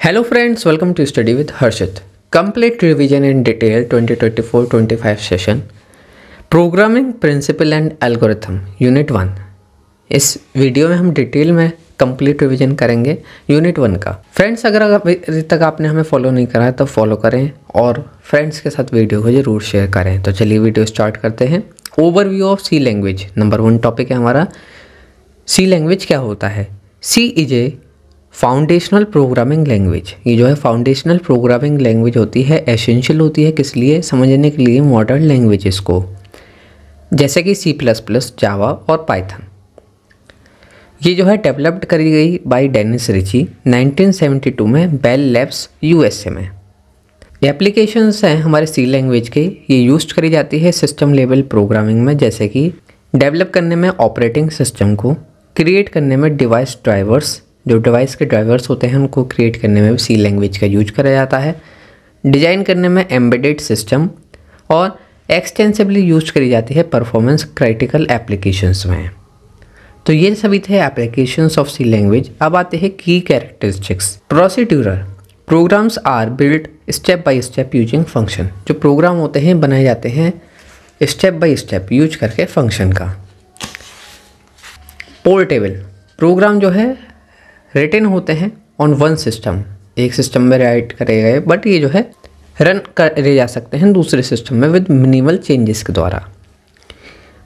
Hello friends, welcome to Study with Harshit. Complete revision in detail 2024-25 session. Programming Principle and Algorithm Unit 1. इस video में हम detail में complete revision करेंगे unit 1 का। Friends, अगर अभी तक आपने हमें फॉलो नहीं करा है तो फॉलो करें और फ्रेंड्स के साथ वीडियो को जरूर शेयर करें। तो चलिए वीडियो स्टार्ट करते हैं। Overview of C language number 1 topic है हमारा। सी लैंग्वेज क्या होता है? C is a foundational programming language. ये जो है फाउंडेशनल प्रोग्रामिंग लैंग्वेज होती है, एसेंशियल होती है किस लिए? समझने के लिए मॉडर्न लैंग्वेजेस को, जैसे कि C++, जावा और पाइथन। ये जो है डेवलप्ड करी गई बाय डेनिस रिची 1972 में बेल लैब्स USA में। एप्लीकेशंस हैं हमारे सी लैंग्वेज के, ये यूज करी जाती है सिस्टम लेवल प्रोग्रामिंग में, जैसे कि डेवलप करने में ऑपरेटिंग सिस्टम को, क्रिएट करने में डिवाइस ड्राइवर्स, जो डिवाइस के ड्राइवर्स होते हैं उनको क्रिएट करने में भी सी लैंग्वेज का यूज करा जाता है, डिज़ाइन करने में एम्बेडेड सिस्टम, और एक्सटेंसिवली यूज करी जाती है परफॉर्मेंस क्रिटिकल एप्लीकेशंस में। तो ये सभी थे एप्लीकेशंस ऑफ सी लैंग्वेज। अब आते हैं की characteristics. Procedural programs are build step by step using function. जो प्रोग्राम होते हैं बनाए जाते हैं स्टेप बाय स्टेप यूज करके फंक्शन का। पोर्टेबल प्रोग्राम जो है रिटन होते हैं ऑन वन सिस्टम, एक सिस्टम में राइट करे गए, बट ये जो है रन करे जा सकते हैं दूसरे सिस्टम में विद मिनिमल चेंजेस के द्वारा।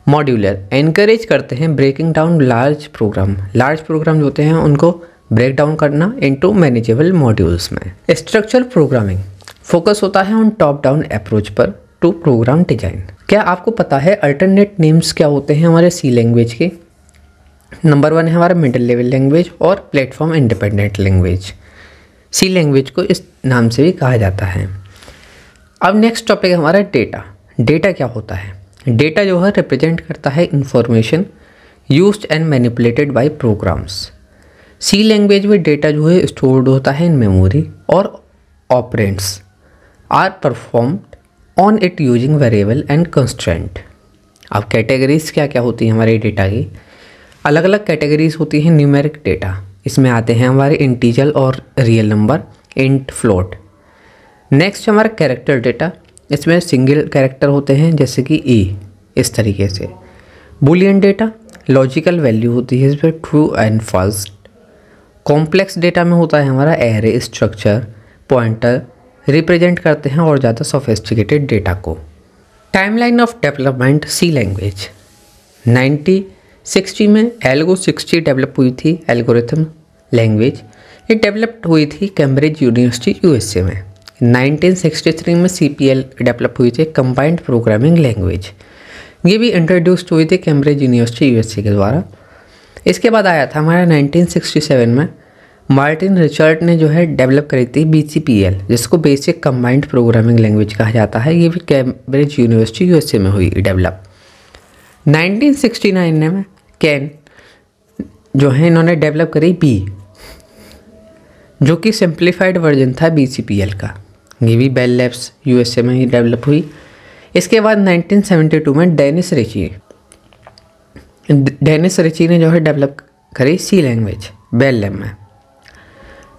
मॉड्यूलर एनकरेज करते हैं breaking down large program. Large program जो होते हैं उनको ब्रेक डाउन करना इनटू मैनेजेबल मॉड्यूल्स में। स्ट्रक्चर प्रोग्रामिंग फोकस होता है ऑन टॉप डाउन अप्रोच पर टू प्रोग्राम डिजाइन। क्या आपको पता है अल्टरनेट नेम्स क्या होते हैं हमारे सी लैंग्वेज के? नंबर 1 है हमारा मिडिल लेवल लैंग्वेज और प्लेटफॉर्म इंडिपेंडेंट लैंग्वेज। सी लैंग्वेज को इस नाम से भी कहा जाता है। अब नेक्स्ट टॉपिक है हमारा डेटा। डेटा क्या होता है? डेटा जो है रिप्रेजेंट करता है information used and manipulated by programs. C language में डेटा जो है स्टोर्ड होता है इन मेमोरी और operands are performed on it using variable and constraint. अब कैटेगरीज क्या क्या होती हैं हमारे डेटा की? अलग अलग कैटेगरीज होती हैं। न्यूमेरिक डेटा, इसमें आते हैं हमारे इंटीजर और real number, int, float. Next हमारा कैरेक्टर डेटा, इसमें सिंगल कैरेक्टर होते हैं जैसे कि ई, इस तरीके से। बुलियन डेटा लॉजिकल वैल्यू होती है इसमें true and false. Complex data में होता है हमारा एरे, स्ट्रक्चर, पॉइंटर रिप्रेजेंट करते हैं और ज़्यादा सोफिस्टिकेटेड डेटा को। Timeline of development C language 1960 में एल्गो 60 डेवलप हुई थी एल्गोरिथम लैंग्वेज। ये डेवलप्ड हुई थी कैम्ब्रिज यूनिवर्सिटी USA में। 1963 में CPL डेवलप हुई थी कंबाइंड प्रोग्रामिंग लैंग्वेज। ये भी इंट्रोड्यूस्ड हुई थी कैम्ब्रिज यूनिवर्सिटी USA के द्वारा। इसके बाद आया था हमारा 1967 में मार्टिन रिचर्ड ने जो है डेवलप करी थी BCPL, जिसको बेसिक कंबाइंड प्रोग्रामिंग लैंग्वेज कहा जाता है। ये भी कैम्ब्रिज यूनिवर्सिटी USA में हुई डेवलप। 1969 में कैन जो है इन्होंने डेवलप करी B, जो कि सिंप्लीफाइड वर्जन था BCPL का। ये भी बेल लैब्स USA में ही डेवलप हुई। इसके बाद 1972 में डेनिस रिची ने जो है डेवलप करी सी लैंग्वेज बेल लैब में।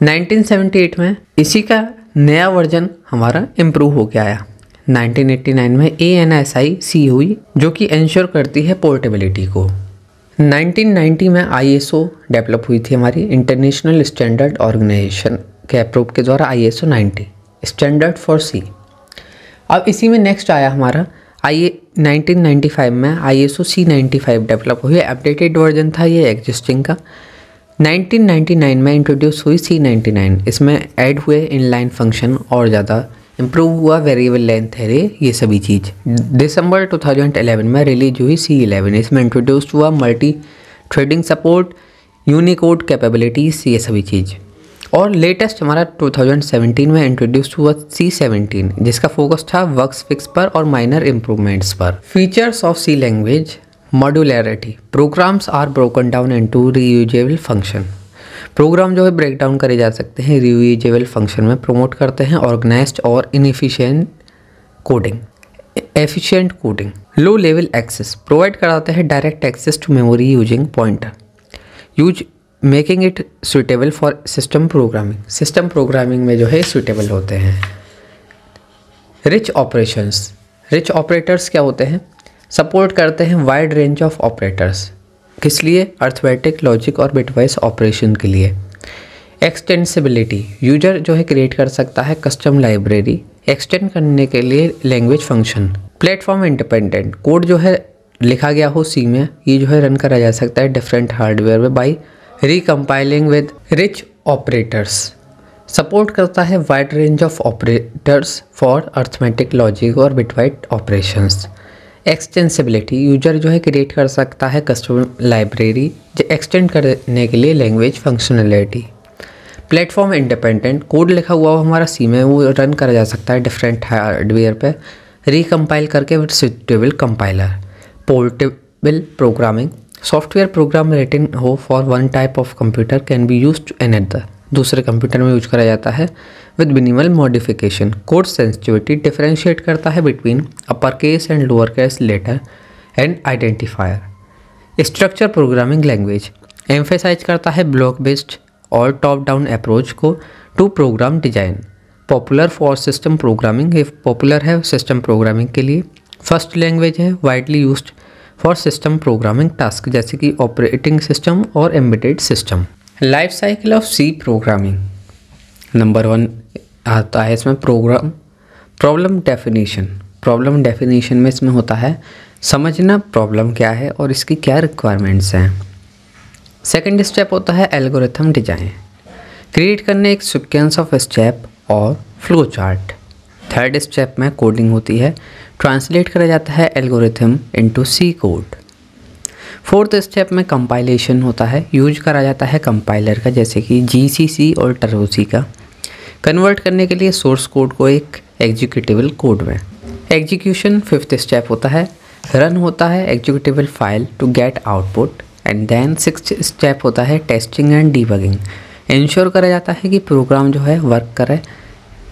1978 में इसी का नया वर्जन हमारा इम्प्रूव हो गया आया। 1989 में ANSI-C हुई, जो कि इंश्योर करती है पोर्टेबिलिटी को। 1990 में ISO डेवलप हुई थी हमारी इंटरनेशनल स्टैंडर्ड ऑर्गेनाइजेशन के अप्रूव के द्वारा, ISO 90 स्टैंडर्ड फॉर सी। अब इसी में नेक्स्ट आया हमारा 1995 में ISO C95 डेवलप हुई। अपडेटेड वर्जन था ये एग्जिस्टिंग का। 1999 में इंट्रोड्यूस हुई C99। इसमें ऐड हुए इनलाइन फंक्शन और ज़्यादा इम्प्रूव हुआ वेरिएबल लेंथ एरे, ये सभी चीज़। दिसंबर 2011 में रिलीज हुई C11। इसमें इंट्रोड्यूस हुआ multi threading support, Unicode capabilities, ये सभी चीज़। और लेटेस्ट हमारा 2017 में इंट्रोड्यूस हुआ C17, जिसका फोकस था वर्क्स फिक्स पर और माइनर इम्प्रूवमेंट्स पर। Features of C language modularity programs are broken down into reusable function. Program जो है ब्रेक डाउन करे जा सकते हैं रीयूजेबल फंक्शन में। प्रमोट करते हैं ऑर्गेनाइज्ड और inefficient coding, efficient coding. Low level access provide कराते हैं direct access to memory using pointer. Use making it suitable for system programming. System programming में जो है सुटेबल होते हैं। रिच ऑपरेशंस, रिच ऑपरेटर्स क्या होते हैं? सपोर्ट करते हैं वाइड रेंज ऑफ ऑपरेटर्स। किस लिए? अर्थमेटिक, लॉजिक और बिटवाइज ऑपरेशन के लिए। एक्सटेंसिबिलिटी, यूजर जो है क्रिएट कर सकता है कस्टम लाइब्रेरी एक्सटेंड करने के लिए language function. Platform independent, code जो है लिखा गया हो सी में, ये जो है रन करा जा सकता है डिफरेंट हार्डवेयर में by recompiling with rich operators. Support करता है wide range of operators for arithmetic, logic और बिटवाइज ऑपरेशंस। एक्सटेंसिबिलिटी, यूजर जो है क्रिएट कर सकता है कस्टम लाइब्रेरी जो एक्सटेंड करने के लिए language functionality. Platform independent, code लिखा हुआ हो हमारा सी में, वो रन करा जा सकता है डिफरेंट हार्डवेयर पे रिकम्पाइल करके with suitable compiler. Portable programming, software program written हो for one type of computer can be used to another, दूसरे कंप्यूटर में यूज करा जाता है with minimal modification. Code sensitivity, differentiate करता है between upper case and lower case letter and identifier. Structure programming language, emphasize करता है ब्लॉक बेस्ड और टॉप डाउन अप्रोच को to program design. Popular for system programming, ये popular है system programming के लिए। फर्स्ट लैंग्वेज है, widely used for system programming task जैसे कि ऑपरेटिंग सिस्टम और embedded system. Life cycle of C programming, number 1 आता है इसमें प्रॉब्लम डेफिनेशन। प्रॉब्लम डेफिनेशन में इसमें होता है समझना प्रॉब्लम क्या है और इसकी क्या रिक्वायरमेंट्स हैं। सेकंड स्टेप होता है एल्गोरिथम डिजाइन, क्रिएट करने एक सीक्वेंस ऑफ स्टेप और फ्लो चार्ट। थर्ड स्टेप में कोडिंग होती है, ट्रांसलेट करा जाता है algorithm into C code. Fourth step में कंपाइलेशन होता है, यूज करा जाता है कंपाइलर का जैसे कि जीसीसी और टर्बोसी का, कन्वर्ट करने के लिए सोर्स कोड को एक एग्जीक्यूटेबल कोड में। एग्जीक्यूशन फिफ्थ स्टेप होता है, रन होता है executable file to get output. And then sixth step होता है टेस्टिंग एंड डीबगिंग, इंश्योर करा जाता है कि प्रोग्राम जो है वर्क करे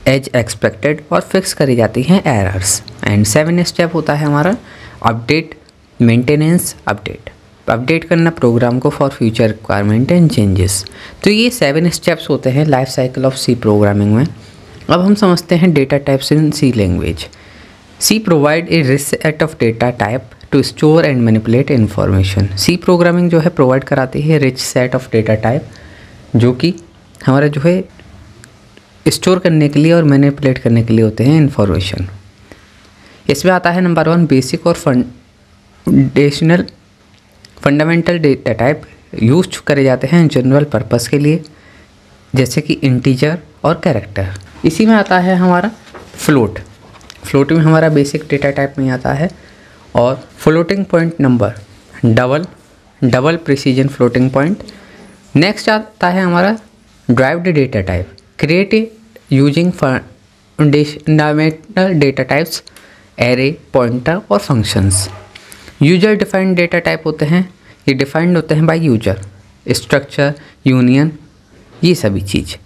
एज एक्सपेक्टेड और फिक्स करी जाती हैं एरर्स। एंड सेवन स्टेप होता है हमारा अपडेट मेंटेनेंस अपडेट करना प्रोग्राम को for future requirement and changes. तो ये 7 स्टेप्स होते हैं life cycle of C programming में। अब हम समझते हैं data types in C language. C provide a rich set of data type to store and manipulate information. C programming जो है प्रोवाइड कराती है rich set of data type जो कि हमारा जो है स्टोर करने के लिए और मैनिपुलेट करने के लिए होते हैं इन्फॉर्मेशन। इसमें आता है नंबर 1 बेसिक और फंडामेंटल डेटा टाइप यूज करे जाते हैं जनरल पर्पस के लिए जैसे कि इंटीजर और कैरेक्टर। इसी में आता है हमारा फ्लोट में हमारा बेसिक डेटा टाइप में आता है और floating point number double precision floating point. Next आता है हमारा derived data type created using fundamental data types array pointer और functions. User defined data type होते हैं, ये डिफाइंड होते हैं बाय यूजर, स्ट्रक्चर यूनियन ये सभी चीज़।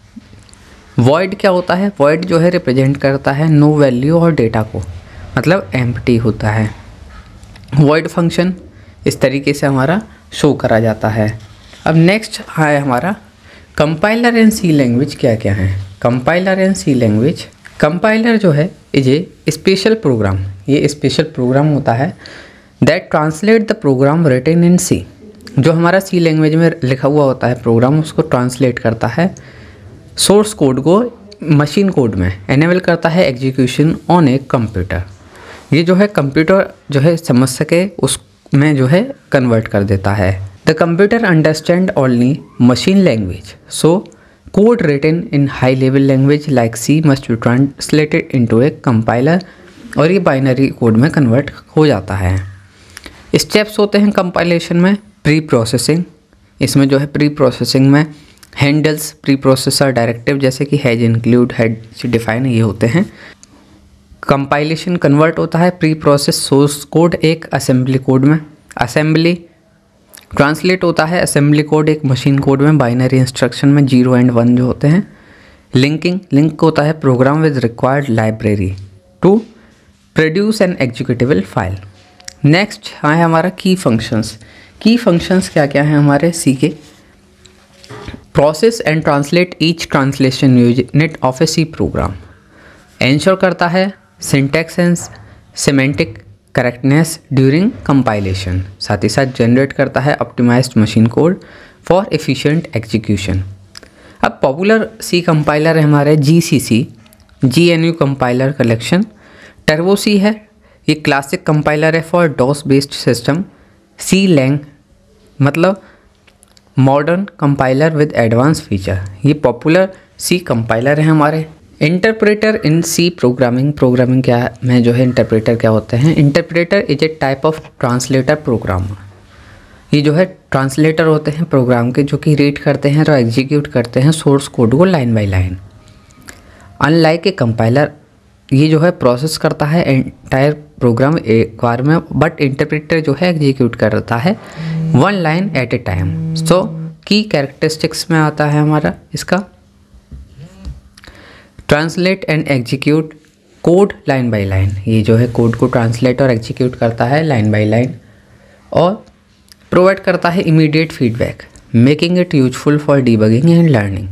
वॉइड क्या होता है? वॉइड जो है रिप्रेजेंट करता है नो वैल्यू और डेटा को, मतलब एम्प्टी होता है। वॉइड फंक्शन इस तरीके से हमारा शो करा जाता है। अब नेक्स्ट है हमारा कंपाइलर एंड सी लैंग्वेज क्या क्या है। Compiler and C language, compiler जो है इज ए स्पेशल प्रोग्राम, ये स्पेशल प्रोग्राम होता है that translate the program written in C. जो हमारा सी लैंग्वेज में लिखा हुआ होता है प्रोग्राम उसको ट्रांसलेट करता है सोर्स कोड को मशीन कोड में, एनेबल करता है एग्जीक्यूशन ऑन ए कंप्यूटर। ये जो है कंप्यूटर जो है समझ सके उसमें जो है कन्वर्ट कर देता है। The computer understand only machine language so code written in high level language like C must be translated into a compiler और ये बाइनरी कोड में कन्वर्ट हो जाता है। स्टेप्स होते हैं कंपाइलेशन में प्री प्रोसेसिंग, इसमें जो है प्री प्रोसेसिंग में हैंडल्स प्री प्रोसेसर डायरेक्टिव जैसे कि हैज इंक्लूड हैड डिफाइन ये होते हैं। कंपाइलेशन कन्वर्ट होता है प्री प्रोसेस सोर्स कोड एक असेंबली कोड में। असेंबली ट्रांसलेट होता है असेंबली कोड एक मशीन कोड में बाइनरी इंस्ट्रक्शन में 0 and 1 जो होते हैं। लिंक होता है program with required library to produce an executable file. Next है हमारा की फंक्शंस। की फंक्शंस क्या क्या हैं हमारे सी के? Process and translate each translation unit of a C program, ensure करता है syntax and semantic correctness during compilation, साथ ही साथ जनरेट करता है optimized machine code for efficient execution. अब पॉपुलर सी कंपाइलर है हमारे GCC, GNU compiler collection. Turbo C है, ये क्लासिक कंपाइलर है for DOS based system. C lang मतलब modern compiler with advance feature, ये पॉपुलर सी कंपाइलर है हमारे। इंटरप्रेटर इन सी प्रोग्रामिंग क्या में जो है इंटरप्रेटर क्या होते हैं? Interpreter is a type of translator program, ये जो है ट्रांसलेटर होते हैं प्रोग्राम के जो कि रीड करते हैं और एग्जीक्यूट करते हैं सोर्स कोड को line by line. Unlike A compiler, ये जो है प्रोसेस करता है एंटायर प्रोग्राम एक बार में, बट इंटरप्रेटर जो है एग्जीक्यूट करता है one line at a time. So की कैरेक्टरिस्टिक्स में आता है हमारा इसका translate and execute code line by line, ये जो है कोड को ट्रांसलेट और एग्जीक्यूट करता है लाइन बाय लाइन, और प्रोवाइड करता है immediate feedback, making it useful for debugging and learning.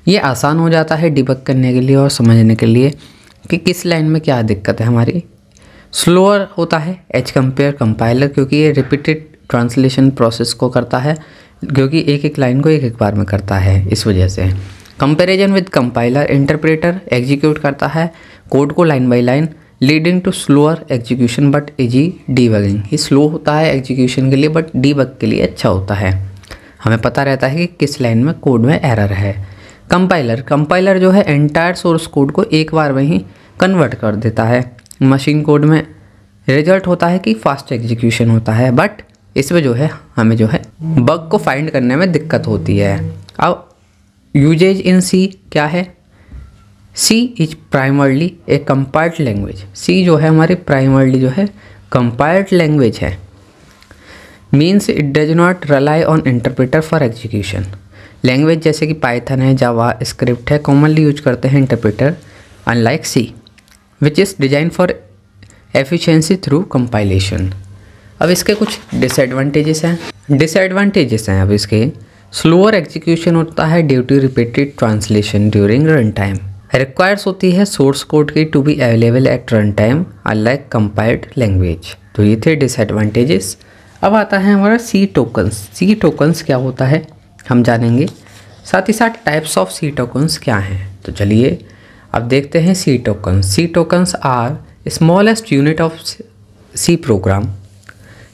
ये आसान हो जाता है डिबग करने के लिए और समझने के लिए कि किस लाइन में क्या दिक्कत है हमारी। स्लोअर होता है एज कंपेयर कंपाइलर, क्योंकि ये रिपीटेड ट्रांसलेशन प्रोसेस को करता है, क्योंकि एक एक लाइन को एक एक बार में करता है, इस वजह से। Comparison with compiler, interpreter execute करता है कोड को line by line, leading to slower execution but easy debugging. ये स्लो होता है एग्जीक्यूशन के लिए बट डीबग के लिए अच्छा होता है, हमें पता रहता है कि किस लाइन में कोड में एरर है। कंपाइलर जो है एंटायर सोर्स कोड को एक बार में ही कन्वर्ट कर देता है मशीन कोड में। रिजल्ट होता है कि फास्ट एग्जीक्यूशन होता है, बट इसमें जो है हमें जो है बग को फाइंड करने में दिक्कत होती है। अब यूजेज इन सी क्या है? C is primarily a compiled language, C जो है हमारी प्राइमरली जो है कंपाइल्ड लैंग्वेज है। Means it does not rely on interpreter for execution. Language जैसे कि पाइथन है, जावा स्क्रिप्ट है, कॉमनली यूज करते हैं interpreter, unlike C which is design for efficiency through compilation. अब इसके कुछ डिसएडवांटेजेस हैं अब इसके। स्लोअर एग्जीक्यूशन होता है due to repeated translation during run time. Requires होती है सोर्स कोड की to be available at run time unlike compiled language. तो ये थे डिसएडवांटेजेस। अब आता है हमारा सी टोकन्स। सी टोकन्स क्या होता है हम जानेंगे, साथ ही साथ टाइप्स ऑफ सी टोकन्स क्या हैं। तो चलिए अब देखते हैं C tokens. C tokens are smallest unit of C program.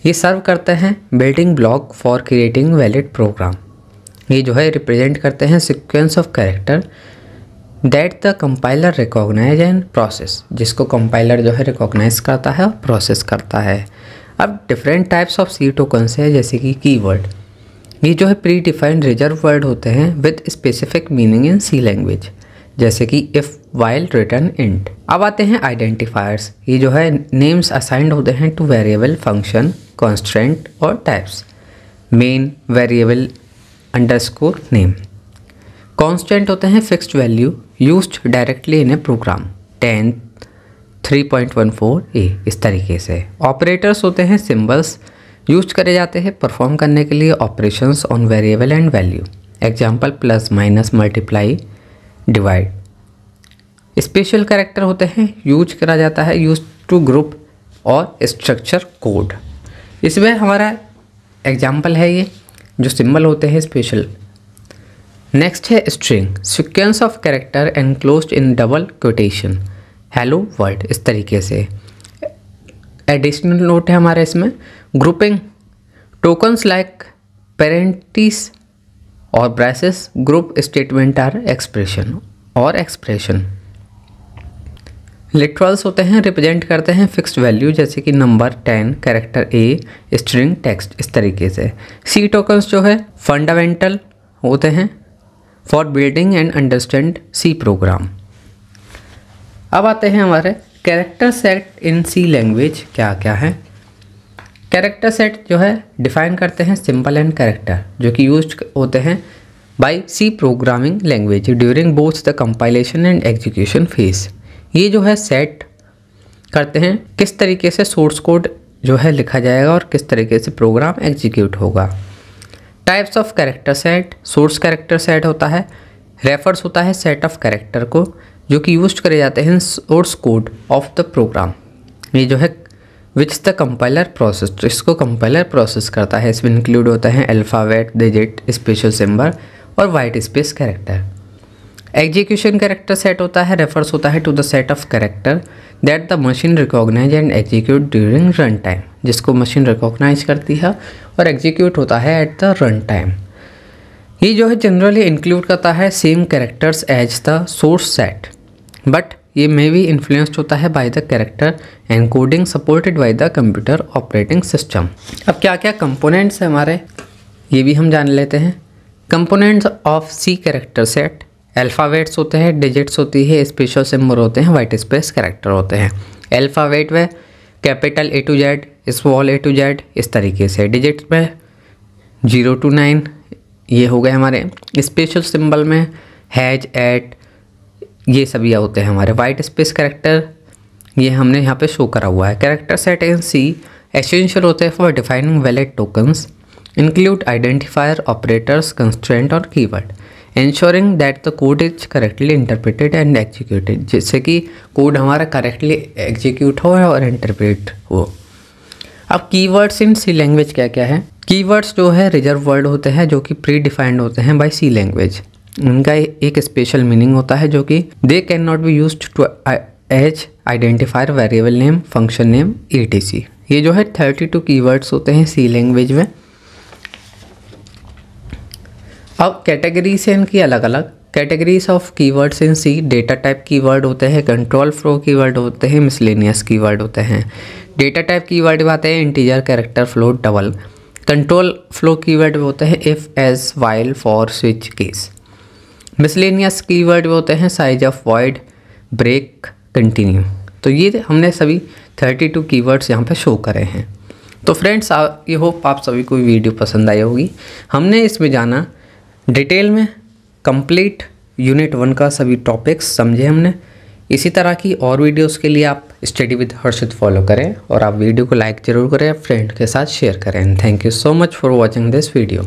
ये सर्व करते हैं building block for creating valid program. ये जो है रिप्रेजेंट करते हैं sequence of character that the compiler recognize and process, जिसको कंपाइलर जो है रिकॉग्नाइज करता है और प्रोसेस करता है। अब different types of C tokens है, जैसे कि कीवर्ड, ये जो है प्री डिफाइंड रिजर्व वर्ड होते हैं with specific meaning in C language, जैसे कि इफ, वाइल, रिटर्न, इंट। अब आते हैं आइडेंटिफायर्स। ये जो है नेम्स असाइंड होते हैं टू वेरिएबल, फंक्शन, कॉन्स्टेंट और types. Main, variable, underscore, name. Constant होते हैं fixed value used directly in a program, 10, 3.14a, इस तरीके से। ऑपरेटर्स होते हैं सिंबल्स यूज करे जाते हैं परफॉर्म करने के लिए operations on variable and value, example plus, minus, multiply, divide. Special character होते हैं यूज करा जाता है यूज टू ग्रुप और स्ट्रक्चर कोड। इसमें हमारा एग्जाम्पल है ये जो सिंबल होते हैं स्पेशल। नेक्स्ट है string, sequence of character enclosed in double quotation, hello world, इस तरीके से। एडिशनल नोट है हमारे इसमें, ग्रुपिंग टोकन्स लाइक पेरेंटिस और braces group statement or expression और एक्सप्रेशन। लिटरल्स होते हैं रिप्रेजेंट करते हैं फिक्स्ड वैल्यू, जैसे कि number, 10, character A, string, text, इस तरीके से। सी टोकन्स जो है फंडामेंटल होते हैं for building and understand C program. अब आते हैं हमारे character set in C language क्या क्या है। कैरेक्टर सेट जो है डिफाइन करते हैं सिंबल एंड कैरेक्टर जो कि यूज होते हैं by C programming language during both the compilation and execution phase. ये जो है सेट करते हैं किस तरीके से सोर्स कोड जो है लिखा जाएगा और किस तरीके से प्रोग्राम एग्जीक्यूट होगा। Types of character set, source character set होता है, रेफर्स होता है सेट ऑफ कैरेक्टर को जो कि यूज करे जाते हैं source code of the program. ये जो है विच द कंपाइलर प्रोसेस, तो इसको कंपाइलर प्रोसेस करता है। इसमें इंक्लूड होता है अल्फ़ाबेट, डिजिट, स्पेशल सिंबल और white space character. Execution character set होता है, रेफर्स होता है to the set of character that the machine recognize and execute during run time, जिसको मशीन रिकॉग्नाइज करती है और एग्जीक्यूट होता है एट द रन टाइम। ये जो है जनरली इंक्लूड करता है same characters as the source set, but ये मे बी इन्फ्लुएंस्ड होता है by the character encoding supported by the computer operating system. अब क्या क्या कंपोनेंट्स हैं हमारे, ये भी हम जान लेते हैं। Components of C character set, alphabets होते हैं, डिजिट्स होती है, स्पेशल सिंबल होते हैं, वाइट स्पेस कैरेक्टर होते हैं। अल्फ़ाबेट में capital A to Z, small A to Z इस तरीके से। डिजिट्स में 0 to 9 ये हो गए हमारे। स्पेशल सिंबल में हैज, एट, ये सभी होते हैं हमारे। वाइट स्पेस कैरेक्टर ये हमने यहाँ पे शो करा हुआ है। Character set in C essential होते हैं for defining valid tokens, include identifier, operators, constraint और keyword, ensuring that the code is correctly interpreted and executed, जिससे कि कोड हमारा करेक्टली एग्जीक्यूट हो और इंटरप्रेट हो। अब कीवर्ड्स इन सी लैंग्वेज क्या क्या है। कीवर्ड्स जो है रिजर्व वर्ड होते हैं जो कि प्री डिफाइंड होते हैं बाय सी लैंग्वेज। उनका एक स्पेशल मीनिंग होता है जो कि they can not be used to as identifier, variable name, function name, etc। ये जो है 32 कीवर्ड्स होते हैं सी लैंग्वेज में। अब कैटेगरीज हैं इनकी अलग अलग। Categories of keywords in C, data type keyword होते हैं, कंट्रोल फ्लो कीवर्ड होते हैं, मिसलेनियस कीवर्ड होते हैं। डेटा टाइप कीवर्ड में आते हैं integer, character, float, double. Control flow keyword में होते हैं if, else, while, for, switch, case. Miscellaneous keyword में होते हैं size of, void, break, continue. तो ये हमने सभी 32 कीवर्ड्स यहाँ पे शो करे हैं। तो फ्रेंड्स ये होप आप सभी को वीडियो पसंद आई होगी। हमने इसमें जाना डिटेल में, कंप्लीट यूनिट 1 का सभी टॉपिक्स समझे हमने। इसी तरह की और वीडियोस के लिए आप स्टडी विद हर्षित फॉलो करें और आप वीडियो को लाइक ज़रूर करें, फ्रेंड के साथ शेयर करें। Thank you so much for watching this video.